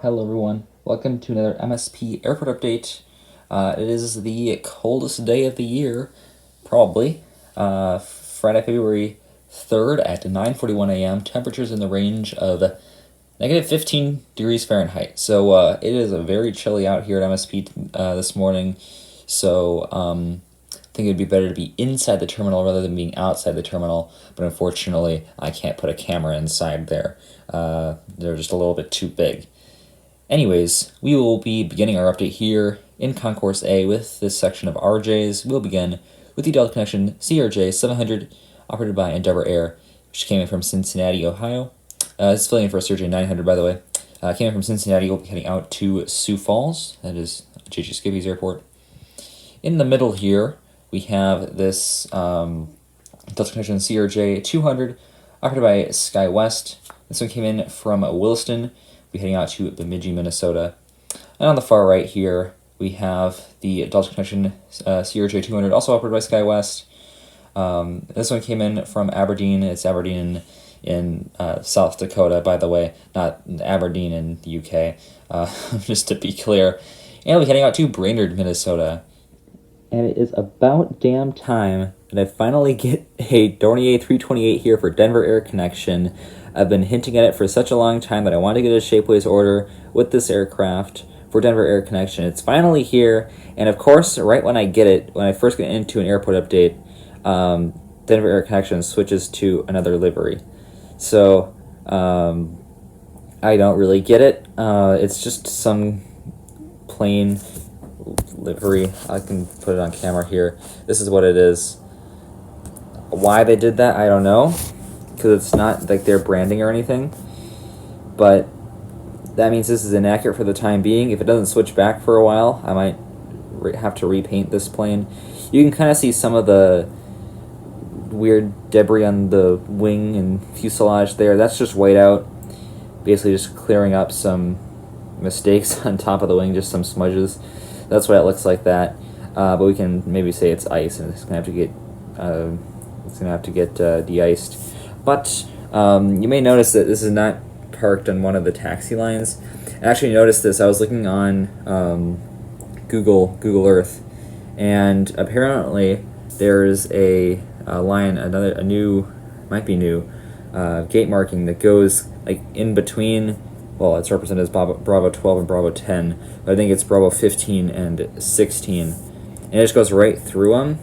Hello everyone, welcome to another MSP airport update. It is the coldest day of the year, probably. Friday, February 3rd at 9:41 a.m. Temperatures in the range of negative 15 degrees Fahrenheit. So it is very chilly out here at MSP this morning. So I think it'd be better to be inside the terminal rather than being outside the terminal. But unfortunately, I can't put a camera inside there. They're just a little bit too big. Anyways, we will be beginning our update here in Concourse A with this section of RJs. We'll begin with the Delta Connection CRJ 700, operated by Endeavor Air, which came in from Cincinnati, Ohio. This is filling in for CRJ 900, by the way. Came in from Cincinnati, we'll be heading out to Sioux Falls, that is J.J. Skippy's airport. In the middle here, we have this Delta Connection CRJ 200, operated by SkyWest. This one came in from Williston, be heading out to Bemidji, Minnesota. And on the far right here, we have the Delta Connection CRJ 200, also operated by SkyWest. This one came in from Aberdeen. It's Aberdeen in South Dakota, by the way, not Aberdeen in the UK, just to be clear. And we'll be heading out to Brainerd, Minnesota. And it is about damn time that I finally get a Dornier 328 here for Denver Air Connection. I've been hinting at it for such a long time that I want to get a Shapeways order with this aircraft for Denver Air Connection. It's finally here, and of course, right when I get it, when I first get into an airport update, Denver Air Connection switches to another livery. So, I don't really get it. It's just some plain livery. I can put it on camera here. This is what it is. Why they did that, I don't know, because it's not like their branding or anything, but that means this is inaccurate for the time being. If it doesn't switch back for a while, I might have to repaint this plane. You can kind of see some of the weird debris on the wing and fuselage there. That's just white out, basically just clearing up some mistakes on top of the wing, just some smudges. That's why it looks like that. But we can maybe say it's ice, and it's gonna have to get de-iced. But you may notice that this is not parked on one of the taxi lines. I actually noticed this. I was looking on Google Earth, and apparently there's a line, a new gate marking that goes like in between. Well, it's represented as Bravo 12 and Bravo 10, but I think it's Bravo 15 and 16, and it just goes right through them.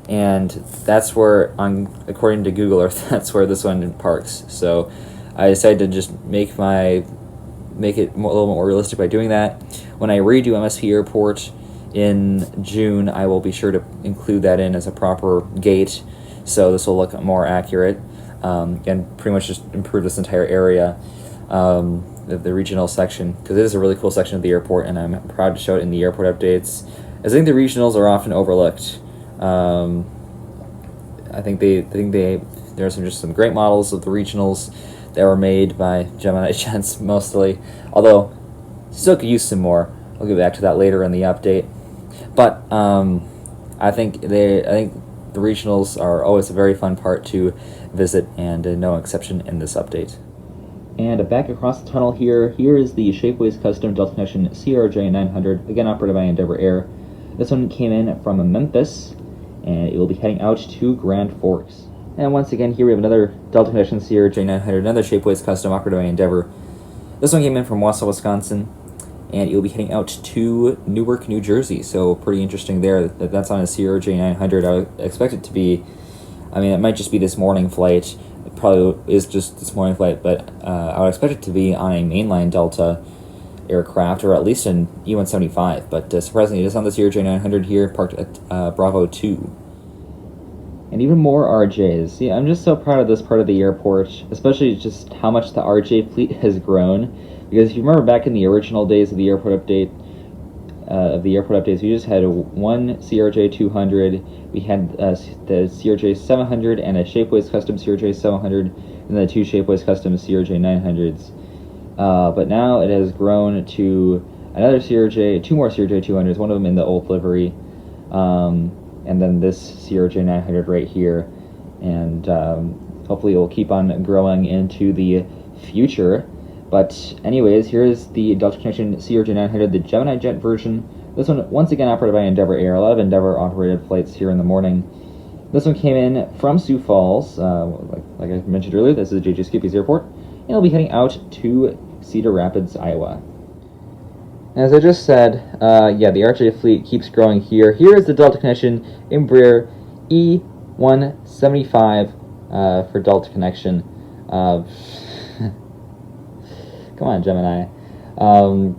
And that's where, according to Google Earth, that's where this one parks. So I decided to just make it a little more realistic by doing that. When I redo MSP Airport in June, I will be sure to include that in as a proper gate, so this will look more accurate, and pretty much just improve this entire area, the regional section, because it is a really cool section of the airport, and I'm proud to show it in the airport updates. I think the regionals are often overlooked. I think there are some great models of the regionals that were made by Gemini Gents mostly, although still could use some more. I'll get back to that later in the update. But I think the regionals are always a very fun part to visit, and no exception in this update. And back across the tunnel here is the Shapeways Custom Delta Connection CRJ 900, again operated by Endeavor Air. This one came in from Memphis, and it will be heading out to Grand Forks. And once again, here we have another Delta Connection CRJ 900, another Shapeways Custom operated by Endeavor. This one came in from Wausau, Wisconsin, and it will be heading out to Newark, New Jersey. So pretty interesting there. That's on a CRJ 900. I would expect it to be, it might just be this morning flight. It probably is just this morning flight, but I would expect it to be on a mainline Delta aircraft, or at least an E175. But surprisingly, it is on the CRJ 900 here, parked at Bravo 2. And even more RJs. See, I'm just so proud of this part of the airport, especially just how much the RJ fleet has grown. Because if you remember back in the original days of the airport updates, we just had one CRJ 200, we had the CRJ 700 and a Shapeways Custom CRJ 700, and then two Shapeways Custom CRJ 900s. But now it has grown to another two more CRJ 200s, one of them in the old livery, and then this CRJ 900 right here. And hopefully it will keep on growing into the future. But anyways, here's the Delta Connection CRJ900, the Gemini jet version. This one, once again, operated by Endeavour Air. A lot of Endeavour-operated flights here in the morning. This one came in from Sioux Falls. Like I mentioned earlier, this is JJ Skippy's airport. And it'll be heading out to Cedar Rapids, Iowa. As I just said, yeah, the RJ fleet keeps growing here. Here is the Delta Connection Embraer E175 for Delta Connection. Come on, Gemini.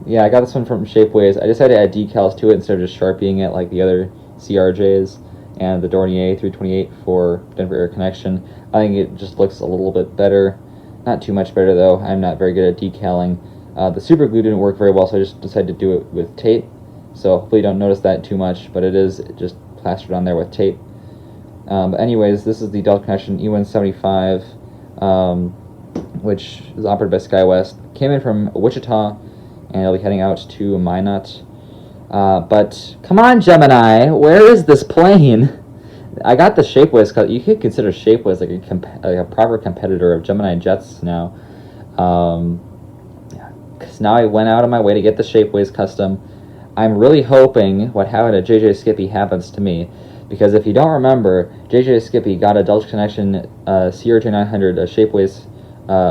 Yeah, I got this one from Shapeways. I decided to add decals to it instead of just Sharpieing it like the other CRJs and the Dornier 328 for Denver Air Connection. I think it just looks a little bit better. Not too much better, though. I'm not very good at decaling. The super glue didn't work very well, so I just decided to do it with tape. So hopefully you don't notice that too much, but it is just plastered on there with tape. But anyways, this is the Delta Connection E175, which is operated by SkyWest. Came in from Wichita, and it'll be heading out to Minot. But come on, Gemini, where is this plane? I got the Shapeways, because you could consider Shapeways like a proper competitor of Gemini Jets now. Because now I went out of my way to get the Shapeways custom. I'm really hoping what happened to JJ Skippy happens to me. Because if you don't remember, JJ Skippy got a Delta Connection CRJ900, a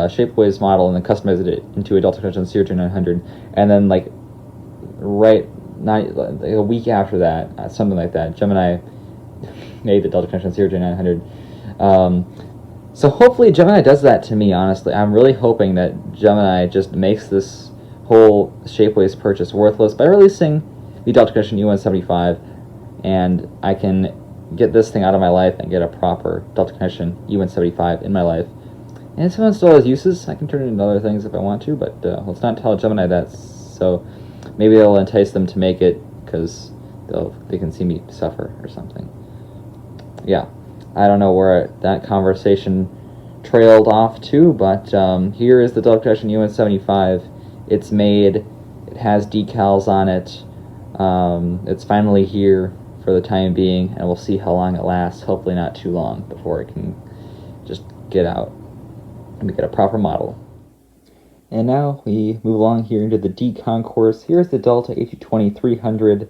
Shapeways model, and then customized it into a Delta Connection CRJ900. And then, like, a week after that, something like that, Gemini made the Delta Connection CRJ900. So hopefully Gemini does that to me, honestly. I'm really hoping that Gemini just makes this whole Shapeways purchase worthless by releasing the Delta Connection E175, and I can get this thing out of my life and get a proper Delta Connection E175 in my life. And if someone still has uses, I can turn it into other things if I want to, but let's not tell Gemini that, so maybe it'll entice them to make it, because they can see me suffer or something. Yeah, I don't know where that conversation trailed off to, but here is the Delta Connection E175. It's made, it has decals on it, it's finally here for the time being, and we'll see how long it lasts. Hopefully not too long before it can just get out and we get a proper model. And now we move along here into the D concourse. Here's the Delta A220-300.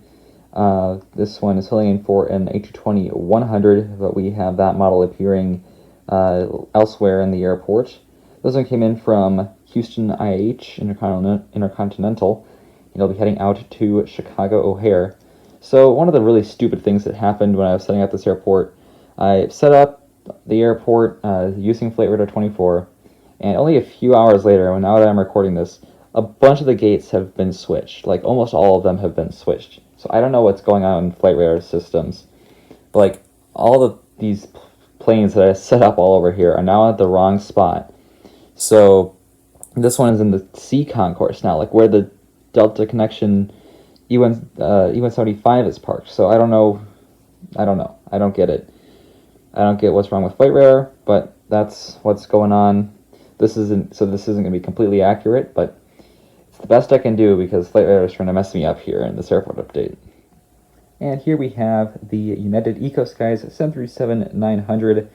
This one is filling in for an A220-100, but we have that model appearing elsewhere in the airport. This one came in from Houston IH Intercontinental, and it'll be heading out to Chicago O'Hare. So one of the really stupid things that happened when I was setting up this airport, I set up the airport using Flight Radar 24, and only a few hours later, now that I'm recording this, a bunch of the gates have been switched. Like, almost all of them have been switched. So I don't know what's going on in Flight Radar systems, but like, all of these planes that I set up all over here are now at the wrong spot. So this one is in the C concourse now, like where the Delta Connection E175 is parked. So I don't know. I don't get it. I don't get what's wrong with Flight Radar, but that's what's going on. This isn't going to be completely accurate, but it's the best I can do because Flight Radar is trying to mess me up here in this airport update. And here we have the United EcoSky's 737-900,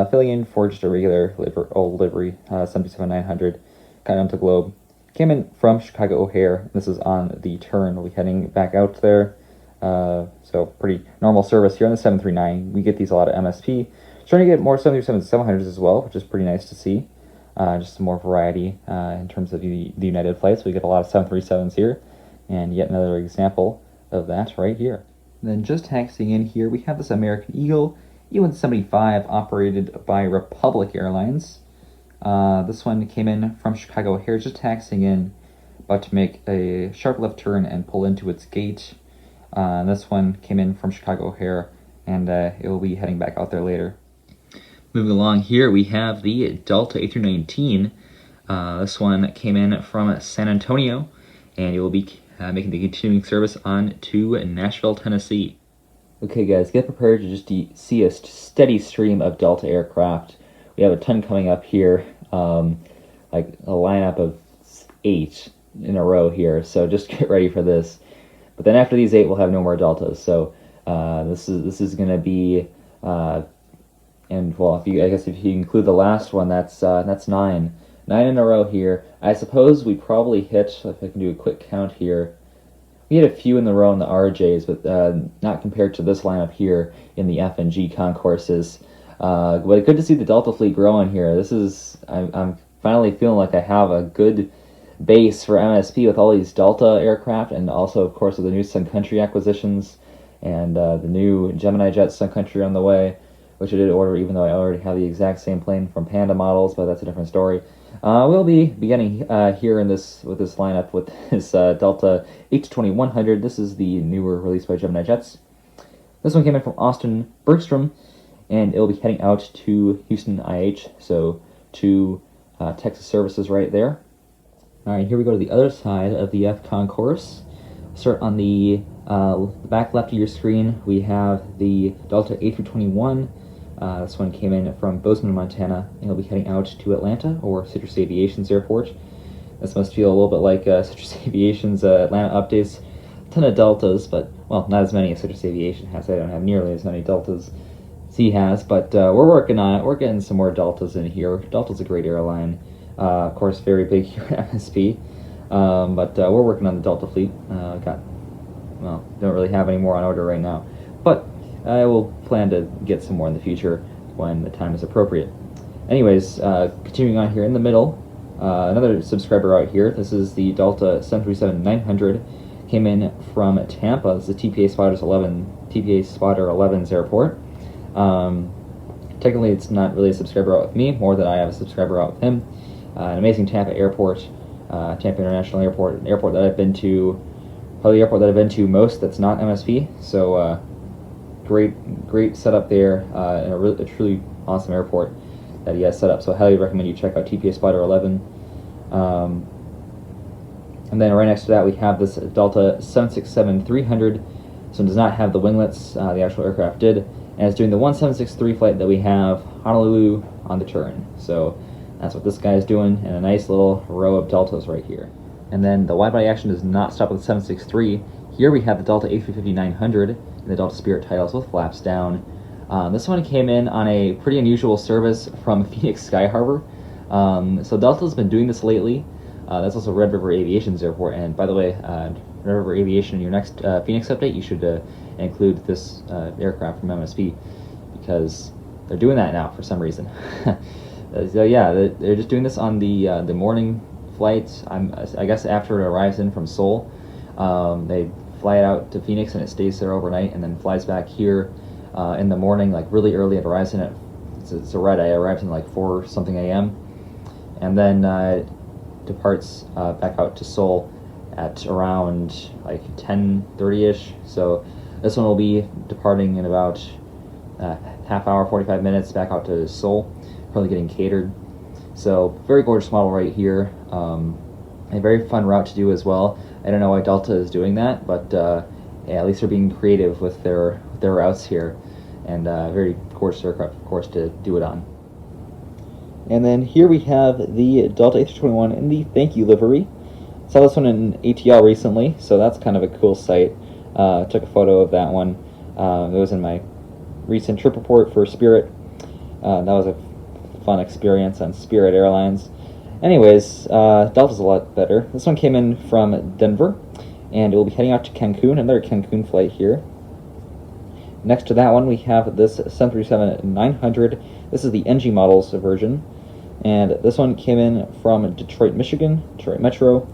filling in for just a regular old livery 737-900, Continental Globe. Came in from Chicago O'Hare. This is on the turn. We'll be heading back out there. So pretty normal service here on the 739. We get these a lot of MSP. Starting to get more 737-700s as well, which is pretty nice to see. Just some more variety in terms of the United flights. We get a lot of 737s here, and yet another example of that right here. And then just taxiing in here, we have this American Eagle E175 operated by Republic Airlines. This one came in from Chicago O'Hare, just taxiing in, about to make a sharp left turn and pull into its gate. This one came in from Chicago O'Hare, and it will be heading back out there later. Moving along here, we have the Delta A319. This one came in from San Antonio, and it will be making the continuing service on to Nashville, Tennessee. Okay guys, get prepared to just see a steady stream of Delta aircraft. We have a ton coming up here, like a lineup of 8 in a row here, so just get ready for this. But then after these 8, we'll have no more Deltas, so this is going to be And well, I guess if you include the last one, that's 9 in a row here. I suppose we probably hit, if I can do a quick count here, we had a few in the row in the RJs, but not compared to this lineup here in the F and G concourses. But good to see the Delta fleet growing here. I'm finally feeling like I have a good base for MSP with all these Delta aircraft, and also, of course, with the new Sun Country acquisitions and the new Gemini Jet Sun Country on the way, which I did order, even though I already have the exact same plane from Panda Models, but that's a different story. We'll be beginning here with this lineup with this Delta A220-100. This is the newer release by Gemini Jets. This one came in from Austin Bergstrom, and it'll be heading out to Houston IH, so to Texas services right there. All right, here we go to the other side of the F concourse. Start on the back left of your screen. We have the Delta A321. This one came in from Bozeman, Montana, and he'll be heading out to Atlanta, or Citrus Aviation's airport. This must feel a little bit like Citrus Aviation's Atlanta updates. A ton of Deltas, but, well, not as many as Citrus Aviation has. I don't have nearly as many Deltas as he has, but we're working on it. We're getting some more Deltas in here. Delta's a great airline. Of course, very big here at MSP, but we're working on the Delta fleet. Don't really have any more on order right now, but I will plan to get some more in the future when the time is appropriate. Anyways, continuing on here in the middle, another subscriber out here. This is the Delta 737-900. Came in from Tampa. This is the TPA Spotter 11's airport. Technically, it's not really a subscriber out with me, more than I have a subscriber out with him. An amazing Tampa airport, Tampa International Airport, an airport that I've been to, probably the airport that I've been to most that's not MSP. So great setup there, and a truly awesome airport that he has set up. So I highly recommend you check out TPA Spotter 11. And then right next to that we have this Delta 767-300. This one does not have the winglets, the actual aircraft did, and it's doing the 1763 flight that we have, Honolulu on the turn. So that's what this guy is doing, and a nice little row of Deltas right here. And then the wide-body action does not stop with the 763. Here we have the Delta A350-900 in the Delta Spirit titles with flaps down. This one came in on a pretty unusual service from Phoenix Sky Harbor. So Delta's been doing this lately. That's also Red River Aviation's airport, and by the way, Red River Aviation, in your next Phoenix update, you should include this aircraft from MSP, because they're doing that now for some reason. So yeah, they're just doing this on the morning flights. I guess after it arrives in from Seoul, they fly it out to Phoenix and it stays there overnight, and then flies back here in the morning, like really early. It arrives in it's a red eye. It arrives in like 4 something a.m. and then departs back out to Seoul at around like 10:30ish. So this one will be departing in about half hour, 45 minutes back out to Seoul, probably getting catered. So very gorgeous model right here. A very fun route to do as well. I don't know why Delta is doing that, but yeah, at least they're being creative with their routes here, and very gorgeous aircraft, of course, to do it on. And then here we have the Delta A321 in the thank you livery. Saw this one in ATL recently, so that's kind of a cool sight. Took a photo of that one. It was in my recent trip report for Spirit. That was a fun experience on Spirit Airlines. Anyways, Delta's a lot better. This one came in from Denver, and it will be heading out to Cancun, another Cancun flight here. Next to that one, we have this 737-900. This is the NG models version, and this one came in from Detroit, Michigan, Detroit Metro.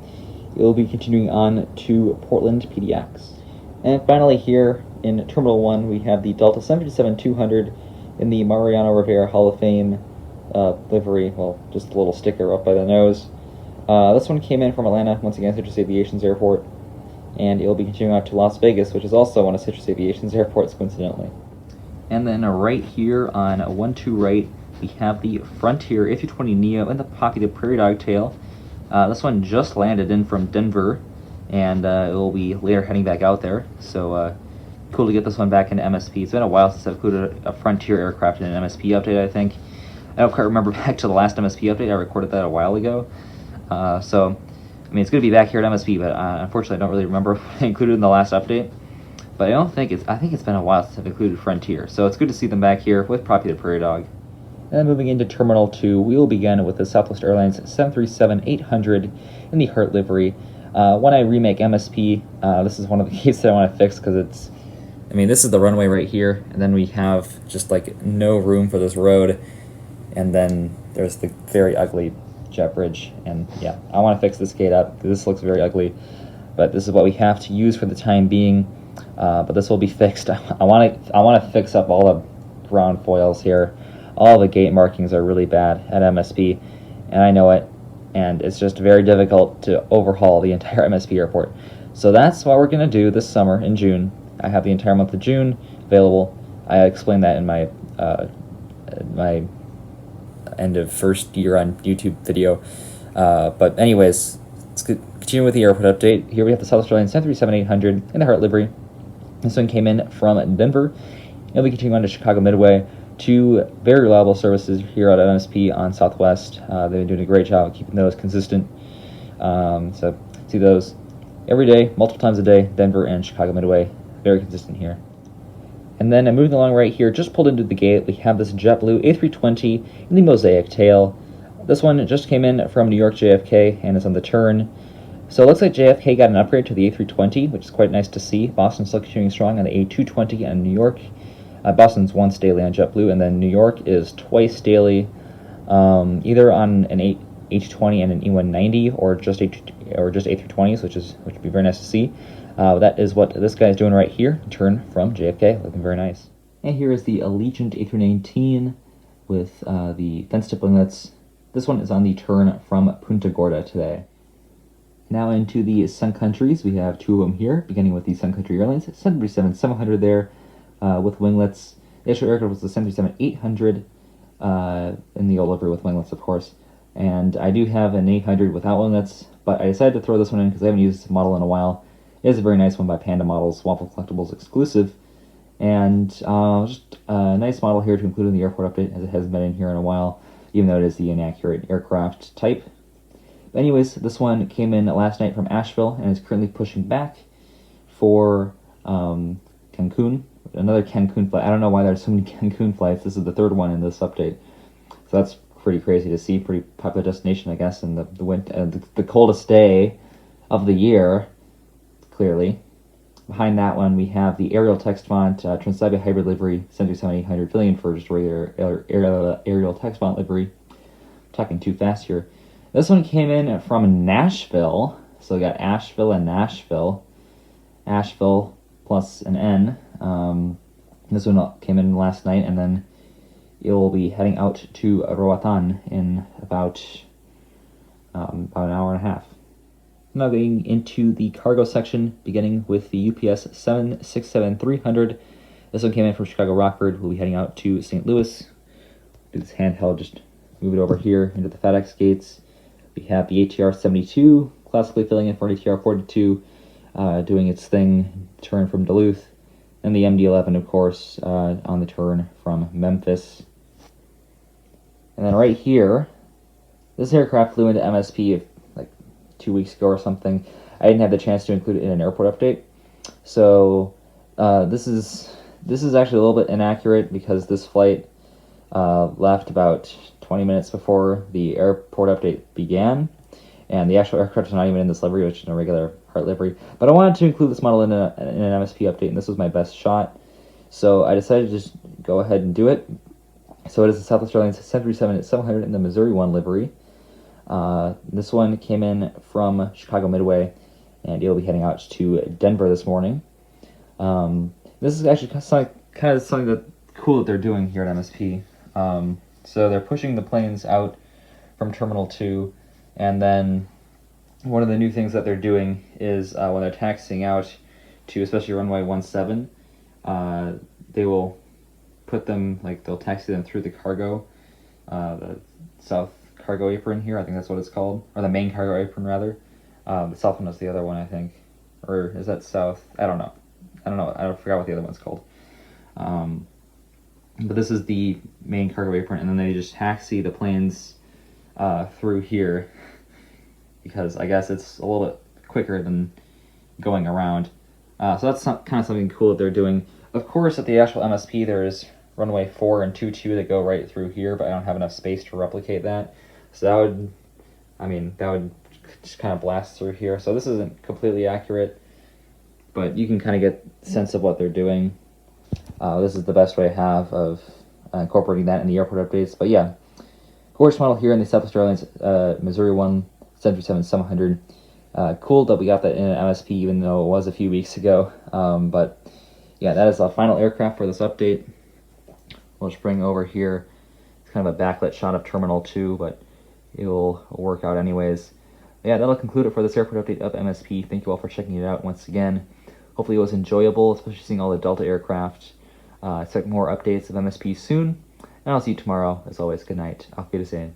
It will be continuing on to Portland PDX. And finally here in Terminal 1, we have the Delta 757-200 in the Mariano Rivera Hall of Fame livery. Well, just a little sticker up by the nose. This one came in from Atlanta, once again, Citrus Aviation's airport, and it will be continuing out to Las Vegas, which is also one of Citrus Aviation's airports, coincidentally. And then right here on 1-2 right, we have the Frontier A320neo in the pocketed Prairie Dog tail. This one just landed in from Denver, and it will be later heading back out there. So cool to get this one back into MSP. It's been a while since I've included a Frontier aircraft in an MSP update, I think. I don't quite remember back to the last MSP update. I recorded that a while ago. So, I mean, it's going to be back here at MSP, but unfortunately I don't really remember what I included in the last update. but I think it's been a while since I've included Frontier, so it's good to see them back here with Proppy the Prairie Dog. And then moving into Terminal 2, we will begin with the Southwest Airlines 737-800 in the Heart livery. When I remake MSP, this is one of the gates that I want to fix because it's, I mean, this is the runway right here, and then we have just like no room for this road, and then there's the very ugly jet bridge, and yeah, I want to fix this gate up. This looks very ugly, but this is what we have to use for the time being. But this will be fixed. I want to fix up all the ground foils here. All the gate markings are really bad at MSP, and I know it, and it's just very difficult to overhaul the entire MSP airport. So that's what we're going to do this summer in June. I have the entire month of June available. I explained that in my end of first year on YouTube video. But anyways, let's continue with the airport update. Here we have the South Australian 737-800 in the Heart livery. This one came in from Denver. It'll be continuing on to Chicago Midway. Two very reliable services here at MSP on Southwest. They've been doing a great job of keeping those consistent. So see those every day, multiple times a day, Denver and Chicago Midway. Very consistent here. And then moving along right here, just pulled into the gate, we have this JetBlue A320 in the Mosaic tail. This one just came in from New York JFK and is on the turn. So it looks like JFK got an upgrade to the A320, which is quite nice to see. Boston's still continuing strong on the A220 and New York. Boston's once daily on JetBlue, and then New York is twice daily, either on an A220 and an E190, or just A320s, which would be very nice to see. That is what this guy is doing right here. Turn from JFK, looking very nice. And here is the Allegiant A319 with the fence tip winglets. This one is on the turn from Punta Gorda today. Now into the Sun Countries, we have two of them here, beginning with the Sun Country Airlines 737-700 there. With winglets. The actual aircraft was the 737-800 in the old livery with winglets, of course. And I do have an 800 without winglets, but I decided to throw this one in because I haven't used this model in a while. It is a very nice one by Panda Models, Waffle Collectibles exclusive. And just a nice model here to include in the airport update, as it hasn't been in here in a while, even though it is the inaccurate aircraft type. But anyways, this one came in last night from Asheville and is currently pushing back for Cancun. Another Cancun flight. I don't know why there's so many Cancun flights. This is the third one in this update. So that's pretty crazy to see. Pretty popular destination, I guess, in the coldest day of the year, clearly. Behind that one, we have the Arial text font, Transibia Hybrid livery, 737-800, filling in for just regular Arial text font livery. I'm talking too fast here. This one came in from Nashville. So we got Asheville and Nashville. Asheville plus an N. This one came in last night, and then it will be heading out to Roatan in about an hour and a half. Now getting into the cargo section, beginning with the UPS 767-300. This one came in from Chicago Rockford. We'll be heading out to St. Louis. Do this handheld, just move it over here into the FedEx gates. We have the ATR 72, classically filling in for an ATR 42, doing its thing, turn from Duluth. And the MD-11, of course, on the turn from Memphis. And then right here, this aircraft flew into MSP like 2 weeks ago or something. I didn't have the chance to include it in an airport update. So this is actually a little bit inaccurate because this flight left about 20 minutes before the airport update began. And the actual aircraft is not even in this livery, which is a regular Heart livery. But I wanted to include this model in an MSP update, and this was my best shot. So I decided to just go ahead and do it. So it is the South Australian 737-700 in the Missouri 1 livery. This one came in from Chicago Midway, and it'll be heading out to Denver this morning. This is actually kind of something that cool that they're doing here at MSP. So they're pushing the planes out from Terminal 2, and then one of the new things that they're doing is when they're taxiing out to especially runway 17, they will put them, like they'll taxi them through the cargo, the south cargo apron here, I think that's what it's called, or the main cargo apron rather. The south one is the other one, I think, or is that south? I don't know, I forgot what the other one's called. But this is the main cargo apron, and then they just taxi the planes through here, because I guess it's a little bit quicker than going around. So that's kind of something cool that they're doing. Of course, at the actual MSP, there's runway 4 and 22 that go right through here, but I don't have enough space to replicate that. So that would just kind of blast through here. So this isn't completely accurate, but you can kind of get a sense of what they're doing. This is the best way I have of incorporating that in the airport updates. But yeah, gorgeous model here in the Southwest Airlines Missouri 737-700. Cool that we got that in an MSP, even though it was a few weeks ago. But yeah, that is the final aircraft for this update. We'll just bring over here. It's kind of a backlit shot of Terminal 2, but it will work out anyways. Yeah, that'll conclude it for this airport update of MSP. Thank you all for checking it out once again. Hopefully it was enjoyable, especially seeing all the Delta aircraft. Expect more updates of MSP soon, and I'll see you tomorrow. As always, good night. Auf Wiedersehen.